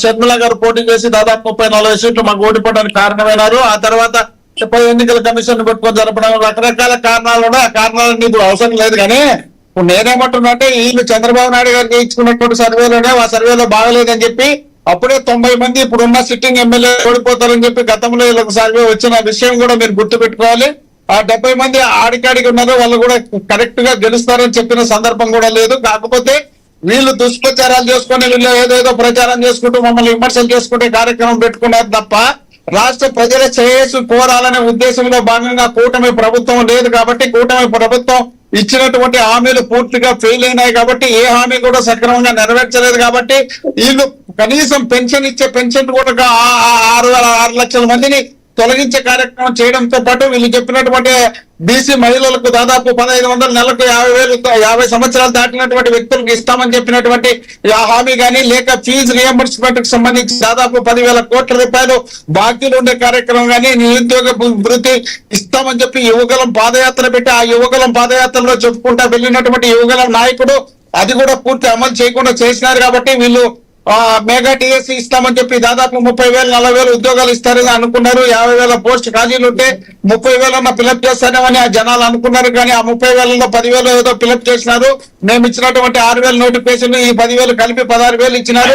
షర్మిల గారు పోటీ చేసి దాదాపు 30-40 సీట్లు మాకు ఓడిపోవడానికి కారణమైనారు. ఆ తర్వాత ఎన్నికల కమిషన్ పెట్టుకొని జరపడం రకరకాల కారణాలు ఉన్నాయి. ఆ కారణాలన్నీ ఇప్పుడు అవసరం లేదు. కానీ ఇప్పుడు నేనేమంటున్నా అంటే వీళ్ళు చంద్రబాబు నాయుడు గారికి ఇచ్చుకున్నటువంటి సర్వేలోనే ఆ సర్వేలో బాగలేదని చెప్పి అప్పుడే 90 మంది ఇప్పుడున్న సిట్టింగ్ ఎమ్మెల్యే ఓడిపోతారని చెప్పి గతంలో వీళ్ళకి సర్వే వచ్చిన విషయం కూడా మీరు గుర్తు పెట్టుకోవాలి. ఆ 70 మంది ఆడికాడికి ఉన్నారో వాళ్ళు కూడా కరెక్ట్ గా గెలుస్తారని చెప్పిన సందర్భం కూడా లేదు. కాకపోతే వీళ్ళు దుష్ప్రచారాలు చేసుకుని వీళ్ళు ఏదేదో ప్రచారం చేసుకుంటూ మమ్మల్ని విమర్శలు చేసుకుంటే కార్యక్రమం పెట్టుకున్నారు తప్ప రాష్ట్ర ప్రజల శ్రేయస్సు కోరాలనే ఉద్దేశంలో భాగంగా కూటమి ప్రభుత్వం లేదు. కాబట్టి కూటమి ప్రభుత్వం ఇచ్చినటువంటి హామీలు పూర్తిగా ఫెయిల్ అయినాయి. కాబట్టి ఏ హామీ కూడా సక్రమంగా నెరవేర్చలేదు. కాబట్టి వీళ్ళు కనీసం పెన్షన్ ఇచ్చే పెన్షన్ కూడా 6 లక్షల మందిని తొలగించే కార్యక్రమం చేయడంతో పాటు వీళ్ళు చెప్పినటువంటి బీసీ మహిళలకు దాదాపు 1,500 నెలకు 50,000 సంవత్సరాలు దాటినటువంటి వ్యక్తులకు ఇస్తామని చెప్పినటువంటి హామీ కానీ లేక ఫీజు రియంబర్స్మెంట్ కు సంబంధించి దాదాపు 10,000 కోట్ల రూపాయలు బాకీలు ఉండే కార్యక్రమం కానీ నిరుద్యోగ వృత్తి ఇస్తామని చెప్పి యువగలం పాదయాత్ర పెట్టి ఆ యువగలం పాదయాత్రలో చెప్పుకుంటా వెళ్ళినటువంటి యువగలం నాయకుడు అది కూడా పూర్తి అమలు చేయకుండా చేసినారు. కాబట్టి వీళ్ళు మెగా టీఎస్సీ ఇస్తామని చెప్పి దాదాపు 30,000 40,000 ఉద్యోగాలు ఇస్తారని అనుకున్నారు. 50,000 పోస్ట్ ఖాళీలు ఉంటే 30,000 ఫిలప్ చేస్తానేమని ఆ జనాలు అనుకున్నారు. కానీ ఆ 30,000లో 10,000 ఏదో ఫిలప్ చేసినారు. మేము ఇచ్చినటువంటి 6,000 నోటిఫికేషన్ ఈ 10,000 కలిపి 16,000 ఇచ్చినారు.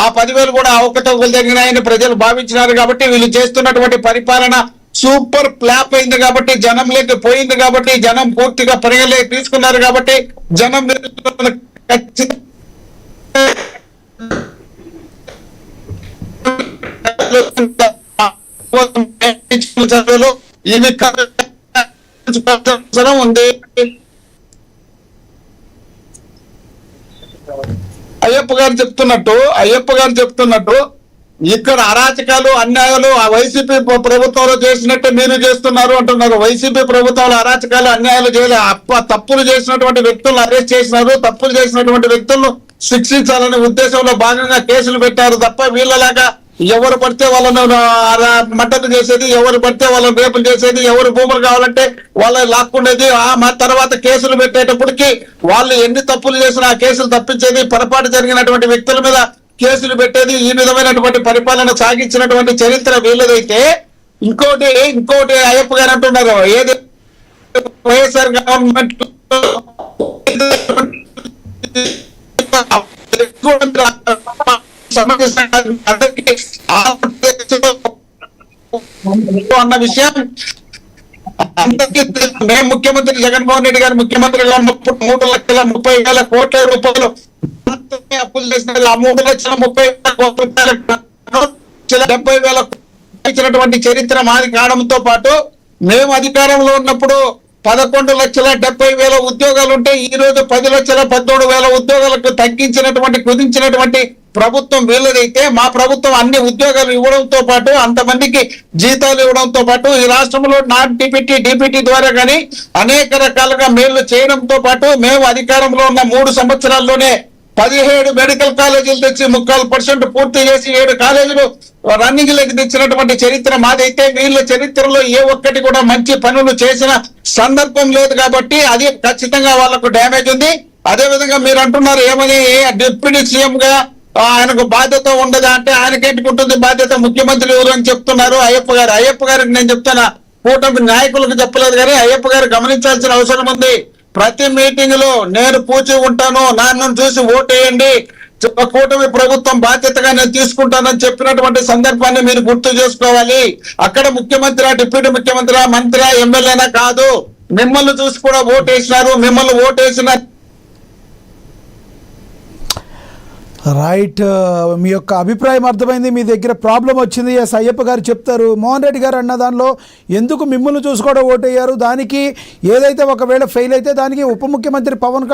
ఆ 10,000 కూడా అవకతవకలు జరిగినాయని ప్రజలు భావించినారు. కాబట్టి వీళ్ళు చేస్తున్నటువంటి పరిపాలన సూపర్ ఫ్లాప్ అయింది. కాబట్టి జనం లేక పోయింది. కాబట్టి జనం పూర్తిగా పరిగణలోకి తీసుకున్నారు. కాబట్టి జనం ఉంది. అయ్యప్ప గారు చెప్తున్నట్టు ఇక్కడ అరాచకాలు అన్యాయాలు ఆ వైసీపీ ప్రభుత్వంలో చేసినట్టే మీరు చేస్తున్నారు అంటున్నారు. వైసీపీ ప్రభుత్వంలో అరాచకాలు అన్యాయాలు చేయలేదు. తప్పులు చేసినటువంటి వ్యక్తులను అరెస్ట్ చేసినారు. తప్పులు చేసినటువంటి వ్యక్తులను శిక్షించాలనే ఉద్దేశంలో భాగంగా కేసులు పెట్టారు తప్ప వీళ్ళలాగా ఎవరు పడితే వాళ్ళను మద్దతు చేసేది, ఎవరు పడితే వాళ్ళని రేపులు చేసేది, ఎవరు భూములు కావాలంటే వాళ్ళని లాక్కుండేది, ఆ తర్వాత కేసులు పెట్టేటప్పటికి వాళ్ళు ఎన్ని తప్పులు చేసినా ఆ కేసులు తప్పించేది, పొరపాటు జరిగినటువంటి వ్యక్తుల మీద కేసులు పెట్టేది, ఈ విధమైనటువంటి పరిపాలన సాగించినటువంటి చరిత్ర వీళ్ళదైతే ఇంకోటి అయ్యప్ప గారు అంటున్నారు ఏది వైఎస్ఆర్ గవర్నమెంట్ అన్న విషయం మేము ముఖ్యమంత్రి జగన్మోహన్ రెడ్డి గారు ముఖ్యమంత్రిగా 3,30,000 కోట్ల రూపాయలు అప్పులు చేసిన 3,30,000 కోట్ల రూపాయలు 70,000 ఇచ్చినటువంటి చరిత్ర మాది కావడంతో పాటు మేము అధికారంలో ఉన్నప్పుడు 11,70,000 ఉద్యోగాలు ఉంటే ఈ రోజు 10,17,000 ఉద్యోగాలకు తగ్గించినటువంటి కుదించినటువంటి ప్రభుత్వం వీళ్ళదైతే మా ప్రభుత్వం అన్ని ఉద్యోగాలు ఇవ్వడంతో పాటు అంతమందికి జీతాలు ఇవ్వడంతో పాటు ఈ రాష్ట్రంలో నాన్ డిపిటి ద్వారా కానీ అనేక రకాలుగా మేళ్లు చేయడంతో పాటు మేము అధికారంలో ఉన్న 3 సంవత్సరాల్లోనే 17 మెడికల్ కాలేజీలు తెచ్చి 3.5% పూర్తి చేసి 7 కాలేజీలు రన్నింగ్ లెక్క తెచ్చినటువంటి చరిత్ర మాదైతే వీళ్ళ చరిత్రలో ఏ ఒక్కటి కూడా మంచి పనులు చేసిన సందర్భం లేదు. కాబట్టి అది ఖచ్చితంగా వాళ్ళకు డ్యామేజ్ ఉంది. అదే విధంగా మీరు అంటున్నారు ఏమని డిప్యూటీ సీఎం గా ఆయనకు బాధ్యత ఉండదా అంటే ఆయనకేంటుకుంటుంది బాధ్యత, ముఖ్యమంత్రి ఎవరు అని చెప్తున్నారు అయ్యప్ప గారికి నేను చెప్తాను, కూటమి నాయకులకు చెప్పలేదు కానీ అయ్యప్ప గారు గమనించాల్సిన అవసరం ఉంది. ప్రతి మీటింగ్ లో నేను పూచి ఉంటాను, నన్ను చూసి ఓటేయండి, కూటమి ప్రభుత్వం బాధ్యతగా నేను తీసుకుంటానని చెప్పినటువంటి సందర్భాన్ని మీరు గుర్తు చేసుకోవాలి. అక్కడ ముఖ్యమంత్రి డిప్యూటీ ముఖ్యమంత్రి మంత్రి ఎమ్మెల్యేనా కాదు, మిమ్మల్ని చూసి కూడా ఓటేసినారు. మిమ్మల్ని ఓటేసిన రైట్, మీ యొక్క అభిప్రాయం అర్థమైంది. మీ దగ్గర ప్రాబ్లం వచ్చింది. ఎస్, అయ్యప్ప గారు చెప్తారు. మోహన్ రెడ్డి గారు అన్న దానిలో ఎందుకు మిమ్మల్ని చూసుకోవడం ఓటయ్యారు, దానికి ఏదైతే ఒకవేళ ఫెయిల్ అయితే దానికి ఉప ముఖ్యమంత్రి పవన్